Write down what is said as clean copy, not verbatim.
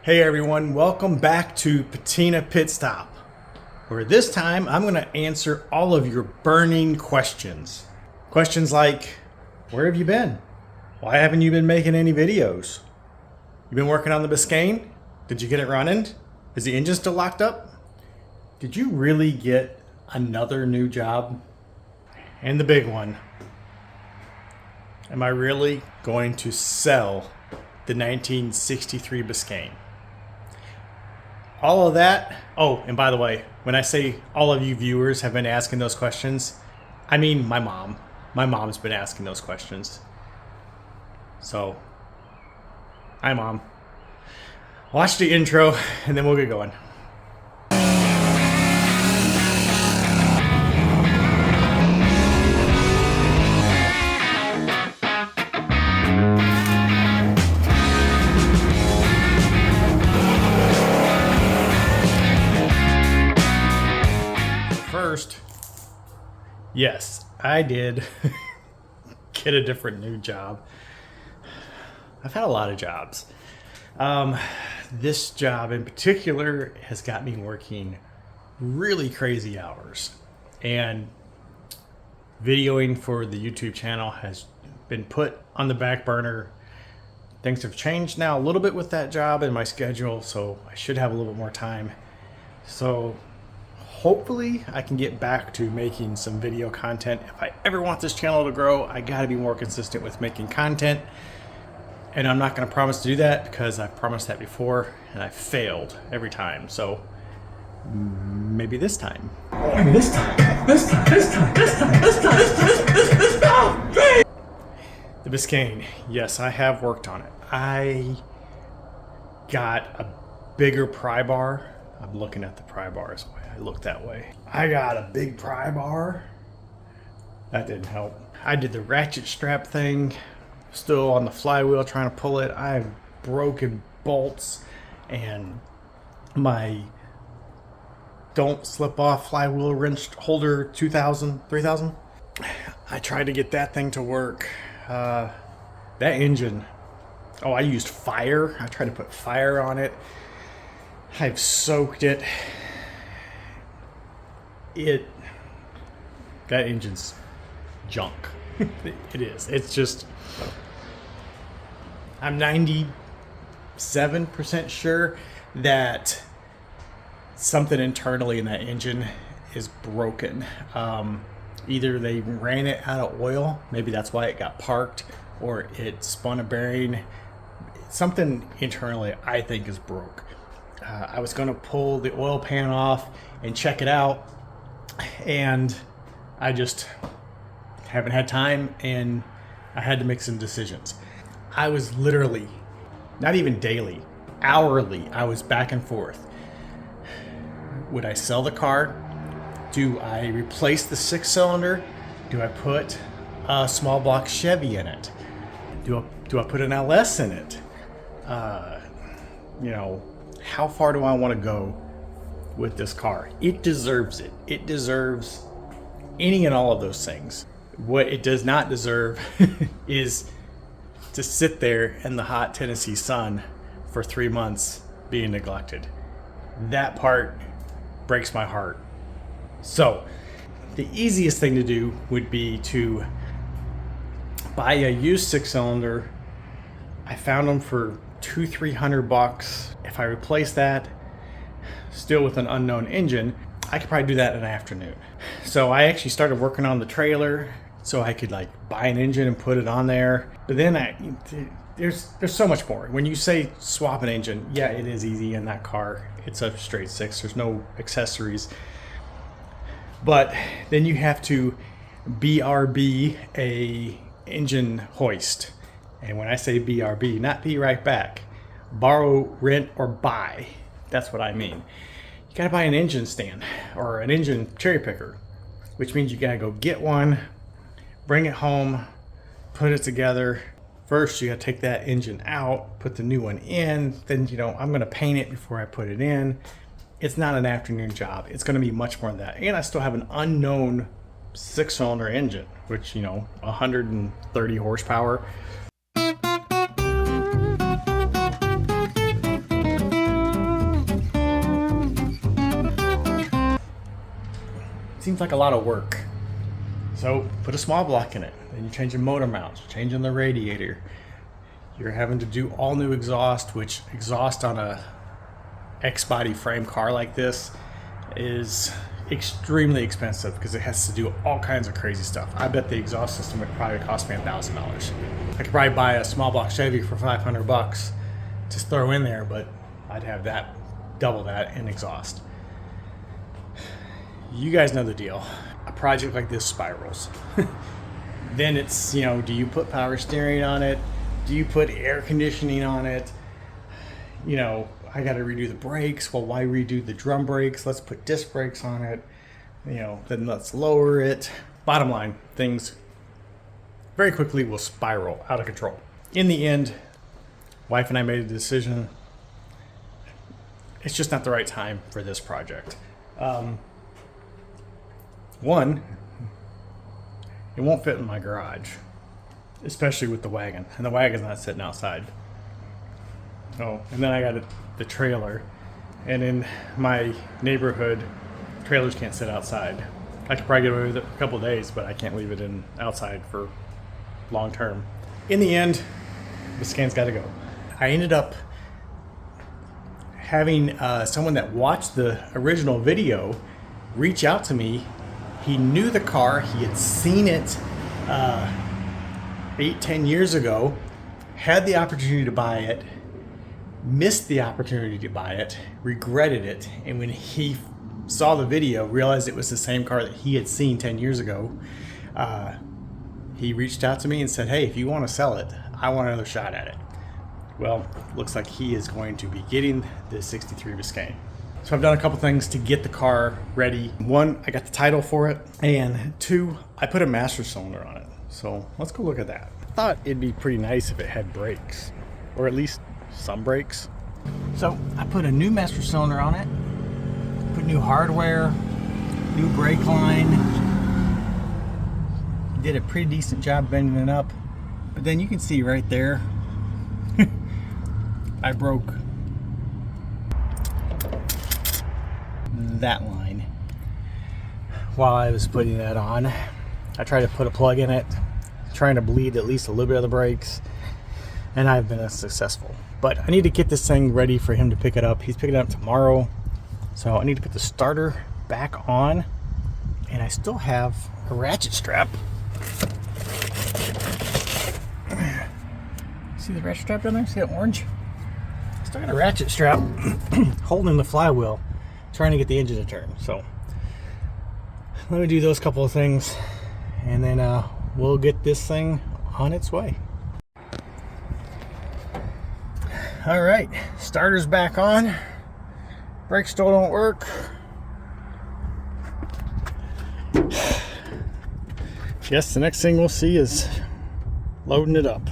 Hey everyone, welcome back to Patina Pit Stop, where this time I'm going to answer all of your burning questions. Questions like, where have you been? Why haven't you been making any videos? You been working on the Biscayne? Did you get it running? Is the engine still locked up? Did you really get another new job? And the big one, am I really going to sell the 1963 Biscayne? All of that. Oh, and by the way, when I say all of you viewers have been asking those questions, I mean my mom. My mom's been asking those questions. So, hi Mom. Watch the intro and then we'll get going. First, yes, I did get a different new job. I've had a lot of jobs. This job in particular has got me working really crazy hours, and videoing for the YouTube channel has been put on the back burner. Things have changed now a little bit with that job and my schedule, so I should have a little bit more time. So hopefully I can get back to making some video content. If I ever want this channel to grow, I gotta be more consistent with making content. And I'm not gonna promise to do that because I've promised that before and I've failed every time. So maybe this time. This time. The Biscayne, yes, I have worked on it. I got a bigger pry bar. I'm looking at the pry bars. I look that way. I got a big pry bar. That didn't help. I did the ratchet strap thing. Still on the flywheel trying to pull it. I have broken bolts and my don't slip off flywheel wrench holder 3000. I tried to get that thing to work. That engine. Oh, I used fire. I tried to put fire on it. I've soaked it. That engine's junk. It is. It's just, I'm 97% sure that something internally in that engine is broken. Either they ran it out of oil, maybe that's why it got parked, or it spun a bearing. Something internally I think is broke. I was going to pull the oil pan off and check it out, and I just haven't had time, and I had to make some decisions. I was literally, not even daily, hourly, I was back and forth. Would I sell the car? Do I replace the 6-cylinder? Do I put a small block Chevy in it? Do I put an LS in it? How far do I want to go with this car? It deserves it. It deserves any and all of those things. What it does not deserve is to sit there in the hot Tennessee sun for 3 months being neglected. That part breaks my heart. So the easiest thing to do would be to buy a used 6-cylinder. I found them for $200-300. If I replace that, still with an unknown engine, I could probably do that in an afternoon. So I actually started working on the trailer so I could buy an engine and put it on there. But then there's so much more. When you say swap an engine, yeah, it is easy in that car. It's a straight 6. There's no accessories. But then you have to BRB a engine hoist. And when I say BRB, not be right back. Borrow, rent, or buy. That's what I mean. You gotta buy an engine stand or an engine cherry picker, which means you gotta go get one, bring it home, put it together. First, you gotta take that engine out, put the new one in. Then, I'm gonna paint it before I put it in. It's not an afternoon job. It's gonna be much more than that. And I still have an unknown 6-cylinder engine, which, 130 horsepower. seems like a lot of work. So put a small block in it. Then you're changing motor mounts, changing the radiator. You're having to do all new exhaust, which exhaust on a X-body frame car like this is extremely expensive because it has to do all kinds of crazy stuff. I bet the exhaust system would probably cost me $1,000. I could probably buy a small block Chevy for $500 to throw in there, but I'd have that, double that in exhaust. You guys know the deal. A project like this spirals. Then it's, you know, do you put power steering on it? Do you put air conditioning on it? You know, I got to redo the brakes. Well, why redo the drum brakes? Let's put disc brakes on it. You know, then let's lower it. Bottom line, things very quickly will spiral out of control. In the end, wife and I made a decision. It's just not the right time for this project. One, it won't fit in my garage, especially with the wagon, and the wagon's not sitting outside. Oh, and then I got the trailer, and in my neighborhood, trailers can't sit outside. I could probably get away with it a couple of days, but I can't leave it in outside for long term. In the end, Biscayne's got to go. I ended up having someone that watched the original video reach out to me. He knew the car. He had seen it 8-10 years ago, had the opportunity to buy it, missed the opportunity to buy it, regretted it, and when he saw the video, realized it was the same car that he had seen 10 years ago, he reached out to me and said, hey, if you want to sell it, I want another shot at it. Well, looks like he is going to be getting the 63 Biscayne. So I've done a couple things to get the car ready. One, I got the title for it, and two, I put a master cylinder on it. So let's go look at that. I thought it'd be pretty nice if it had brakes, or at least some brakes. So I put a new master cylinder on it, put new hardware, new brake line, did a pretty decent job bending it up. But then you can see right there, I broke that line while I was putting that on. I tried to put a plug in it, trying to bleed at least a little bit of the brakes, and I've been unsuccessful. But I need to get this thing ready for him to pick it up. He's picking it up tomorrow, so I need to put the starter back on, and I still have a ratchet strap. See the ratchet strap down there? See that orange? Still got a ratchet strap holding the flywheel, trying to get the engine to turn. So let me do those couple of things, and then we'll get this thing on its way. All right, starter's back on. Brakes still don't work. Guess the next thing we'll see is loading it up.